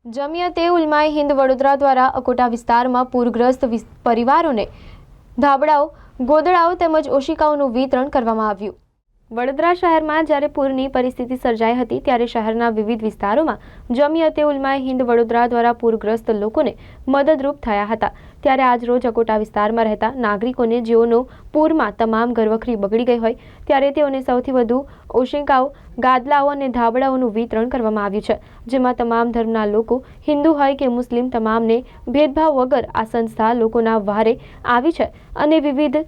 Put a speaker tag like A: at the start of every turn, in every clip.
A: જમિયતે ઉલમાએ હિન્દ વડોદરા દ્વારા અકોટા વિસ્તારમાં પૂરગ્રસ્ત પરિવારોને ધાબળાઓ, ગોદડાઓ તેમજ ઓશિકાઓનું વિતરણ કરવામાં આવ્યું। વડોદરા શહેરમાં જ્યારે પૂરની પરિસ્થિતિ સર્જાઈ હતી ત્યારે શહેરના વિવિધ વિસ્તારોમાં જમિયતે ઉલમાએ હિન્દ વડોદરા દ્વારા પૂરગ્રસ્ત લોકોને મદદરૂપ થયા હતા। ત્યારે આજરોજ અકોટા વિસ્તારમાં રહેતા નાગરિકોને જેઓનો પૂરમાં તમામ ઘરવખરી બગડી ગઈ હોય ત્યારે તેઓને સૌથી વધુ ઓશિકાઓ, ગાદલાઓ અને ધાબળાઓનું વિતરણ કરવામાં આવ્યું છે, જેમાં તમામ ધર્મના લોકો, હિન્દુ હોય કે મુસ્લિમ, તમામને ભેદભાવ વગર આ સંસ્થા લોકોના વહારે આવી છે અને વિવિધ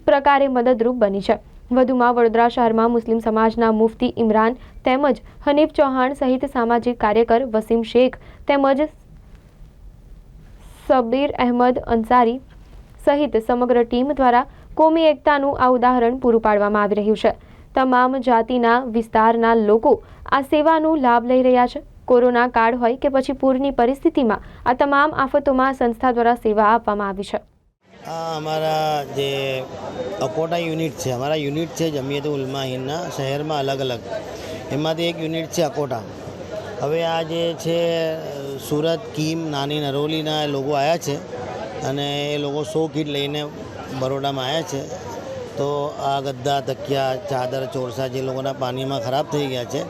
A: પ્રકારે મદદરૂપ બની છે। વધુમાં વડોદરા શહેરમાં મુસ્લિમ સમાજના મુફ્તી ઇમરાન તેમજ હનીફ ચૌહાણ સહિત સામાજિક કાર્યકર વસીમ શેખ તેમજ સબીર અહેમદ અંસારી સહિત સમગ્ર ટીમ દ્વારા કોમી એકતાનું આ ઉદાહરણ પૂરું પાડવામાં આવી રહ્યું છે। તમામ જાતિના વિસ્તારના લોકો આ સેવાનો લાભ લઈ રહ્યા છે। કોરોના કાળ હોય કે પછી પૂરની પરિસ્થિતિમાં આ તમામ આફતોમાં સંસ્થા દ્વારા સેવા આપવામાં આવી છે।
B: हमारा जे अकोटा यूनिट है, हमारा यूनिट है जमियत उलमा हिंदना शहर में अलग अलग एमांथी एक यूनिट है अकोटा। हवे आ जे छे सूरत, कीम, नानी नरोलीना लोगो आया छे अने ए लोगो 100 किट लईने बरोडा में आया छे। तो आ गद्दा, तकिया, चादर, चोरसा जे लोगोना पानी में खराब थई गया छे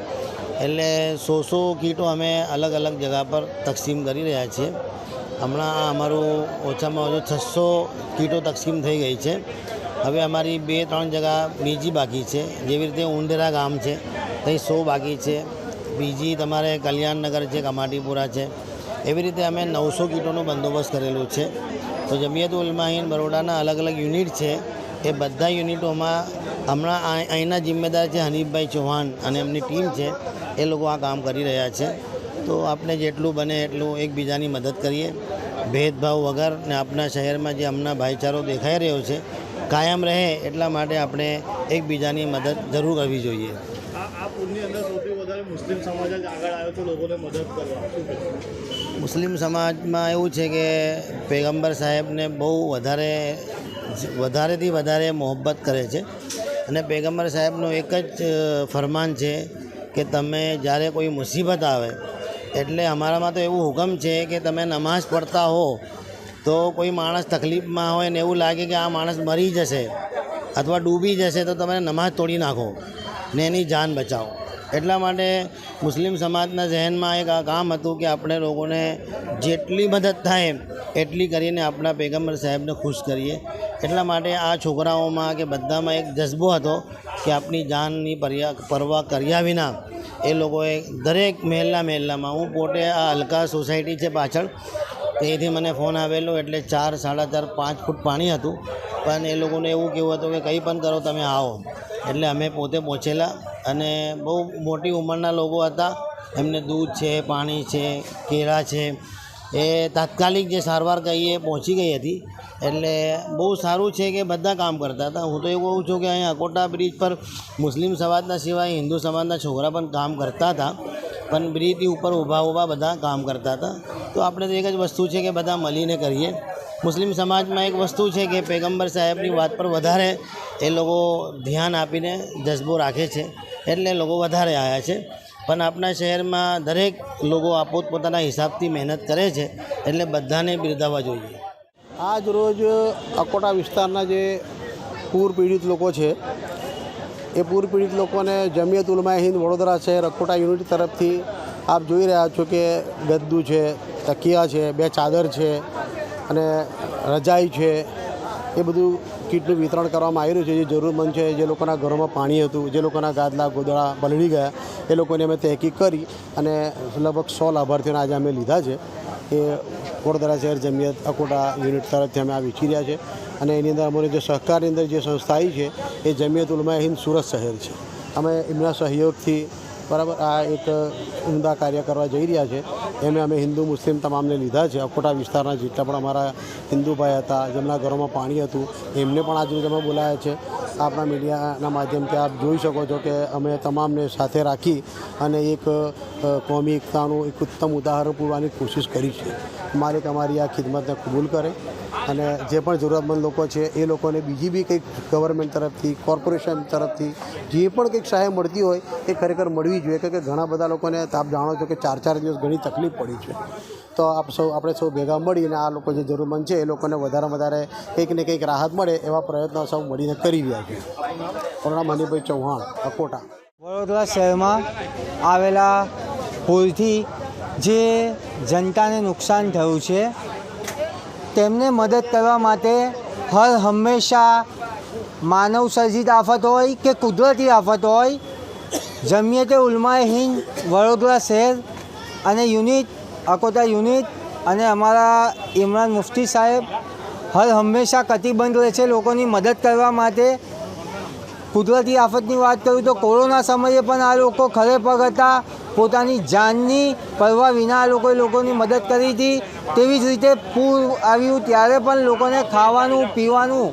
B: एटले 100 किटो अमे अलग अलग जगह पर तकसीम करी रह्या छीए। हमणां अमारू ओछामां ओछो 600 किटो तकसीम थई गई है। हवे अमारी 2-3 जगह बीजी बाकी है, जेवी रीते उंडेरा गाम है तहीं 100 बाकी है, बीजी तमारे कल्याणनगर है, कमाटीपुरा है, एवी रीते अमे 900 किटोनो बंदोबस्त करेलो है। तो जमियत उलमा हिंद बरोडाना अलग अलग यूनिट है, ए बधा यूनिटों में हमणां अहींना जिम्मेदार है हनीफभाई चौहान अने एमनी टीम है, ए लोग आ काम करी रह्या छे। तो आपने जेटलू बने एटलू एकबीजानी मदद करिए, भेदभाव वगर ने अपना शहर में जो हमना भाईचारो देखाई रह्यो छे कायम रहे एटला माटे आपणे एकबीजानी मदद जरूर करवी जोईए।
C: मुस्लिम समाज आगळ आव्यो तो लोगोने मदद करवा।
B: मुस्लिम समाज में एवुं छे के पैगंबर साहेब ने बहु वधारेथी वधारे मोहब्बत करे छे अने पैगंबर साहेबनो एक ज फरमान है कि तमे ज्यारे कोई मुसीबत आवे एटले अमारामां तो एवुं हुकम है कि तमे नमाज पढ़ता हो तो कोई माणस तकलीफ में होय ने एवुं लागे कि आ माणस मरी जशे अथवा डूबी जशे तो तमे नमाज तोड़ी नाखो ने एनी जान बचाओ। एटला माटे मुस्लिम समाजना जहन में एक आ काम हतुं कि आपणे लोगोने जेटली मदद थाय एटली करीने आपणा पैगंबर साहेबने खुश करीए। एटला माटे आ छोकराओमां के बधामां एक जज्बो हतो कि आपणी जाननी परवाह कर्या विना ए लोगोए दरेक महल्ला में हूँ पोटे आ हल्का सोसायटी है पाछळ तेथी मने फोन आवेलो एटले 4, 4.5, 5 फूट पाणी हतुं पण ए लोगोने एवुं केवुं हतुं कि कंई पण करो तमे आओ एटले अमे पोते पहोंचेला अने बहु मोटी उंमરના लोगो हता। एमने दूध है, पाणी है, केरा है, ए तात्कालिक जे सारवार कहीए पहोंची गई हती एटले बहु सारूँ है कि बधा काम करता था। हूँ तो एवुं कहूँ छूँ कि अहीं अकोटा ब्रिज पर मुस्लिम समाजना सिवाय हिंदू समाजना छोकरा पण काम करता था, पण ब्रिजथी ऊपर ऊभा बधा काम करता था। तो आपणे तो एक ज वस्तु है कि बधा मळीने करीए। मुस्लिम समाज में एक वस्तु है कि पैगंबर साहेबनी वात पर वधारे ए लोगो ध्यान आपीने जज्बो राखे छे एटले लोगो वधारे आया छे। पण अपना शहर में दरेक लोगो पोतपोताना हिसाबथी मेहनत करे छे एटले बधाने बिरदाववा जोईए।
D: आज रोज अकोटा विस्तारना जे पूर पीड़ित लोग है ए पूर पीड़ित लोगों ने जमियत उलमा हिंद वडोदरा शहर अकोटा यूनिट तरफ थी आप जोई रह्या छो कि गद्दू है, तकिया है, 2 चादर है अने रजाई है ए बधुं किटनुं वितरण करवामां आवी रह्युं छे। जे जरूरतमंद है, जे लोकोना घरोमां पाणी हतुं, जे लोकोना गादला गोदड़ा पलળી गया ए लोकोने अमे तहकीक करी अने लगभग 100 लाभार्थीओने आज अमे लीधा छे। ए वडोदरा शहर जमियत अकोटा यूनिट तरफथी अमे आ वेची रह्या छे अने एनी अंदर अमोनी जे सहकारनी अंदर जे संस्था आई है ए जमियत उलमा हिंद सूरत शहर है। अमे एमना सहयोगथी बराबर आ एक उमदा कार्य करवा जई रह्या छे। एमे अमे हिंदू मुस्लिम तमामने लीधा छे। अकोटा विस्तारना जेटला पण अमारा हिंदू भाई हता जेमना घरोमां पाणी हतुं एमने पण आज रोज अमे बोलाव्या छे। आपणा मीडियाना माध्यमथी आप जोई शको छो कि अमे तमामने साथे राखी अने एक कौमी एकतानुं एक उत्तम उदाहरण पूरवानी कोशिश करी छे। मालिक अमारी आ खिदमतने कबूल करे અને જે પણ જરૂરતમંદ લોકો છે એ લોકોને બીજી બી કંઈક ગવર્મેન્ટ તરફથી, કોર્પોરેશન તરફથી જે પણ કંઈક સહાય મળતી હોય એ ખરેખર મળવી જોઈએ, કે ઘણા બધા લોકોને આપ જાણો છો કે 4-4 દિવસ ઘણી તકલીફ પડી છે. તો આપણે સૌ ભેગા મળીને આ લોકો જે જરૂરમંદ છે એ લોકોને વધારે કંઈક ને કંઈક રાહત મળે એવા પ્રયત્નો સૌ મળીને કરી રહ્યા છે. મારું નામ હનીભાઈ ચૌહાણ, અકોટા.
E: વડોદરા શહેરમાં આવેલા પુલથી જે જનતાને નુકસાન થયું છે તેમને મદદ કરવા માટે હર હંમેશા માનવ સર્જિત આફત હોય કે કુદરતી આફત હોય, જમિયતે ઉલમાએ હિન્દ વડોદરા શહેર અને યુનિટ અકોટા યુનિટ અને અમારા ઇમરાન મુફ્તી સાહેબ હર હંમેશા કટિબદ્ધ રહે છે લોકોની મદદ કરવા માટે. કુદરતી આફતની વાત કરું તો કોરોના સમયે પણ આ લોકો ખરે પગ હતા, પોતાની જાનની પરવા વિના આ લોકોની મદદ કરી હતી. તેવી જ રીતે પૂર આવ્યું ત્યારે પણ લોકોને ખાવાનું પીવાનું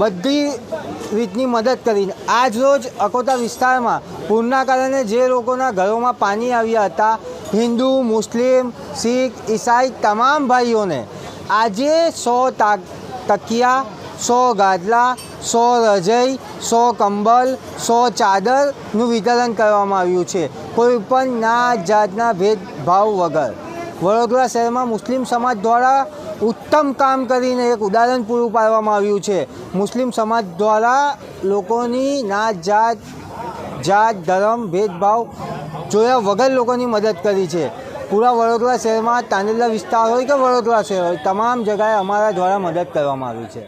E: બધી રીતની મદદ કરીને આજ રોજ અકોટા વિસ્તારમાં પૂરના કારણે જે લોકોના ઘરોમાં પાણી આવ્યા હતા, હિન્દુ, મુસ્લિમ, શીખ, ઈસાઈ તમામ ભાઈઓને આજે 100 તકિયા, 100 ગાદલા, 100 રજાઈ, 100 કંબલ, 100 ચાદરનું વિતરણ કરવામાં આવ્યું છે, કોઈ પણ નાત જાતના ભેદભાવ વગર. વડોદરા શહેરમાં મુસ્લિમ સમાજ દ્વારા ઉત્તમ કામ કરીને એક ઉદાહરણ પૂરું પાડવામાં આવ્યું છે. મુસ્લિમ સમાજ દ્વારા લોકોની નાત જાત ધર્મ ભેદભાવ જોયા વગર લોકોની મદદ કરી છે. પૂરા વડોદરા શહેરમાં તાંડેલા વિસ્તાર હોય કે વડોદરા શહેર હોય, તમામ જગ્યાએ અમારા દ્વારા મદદ કરવામાં આવી છે.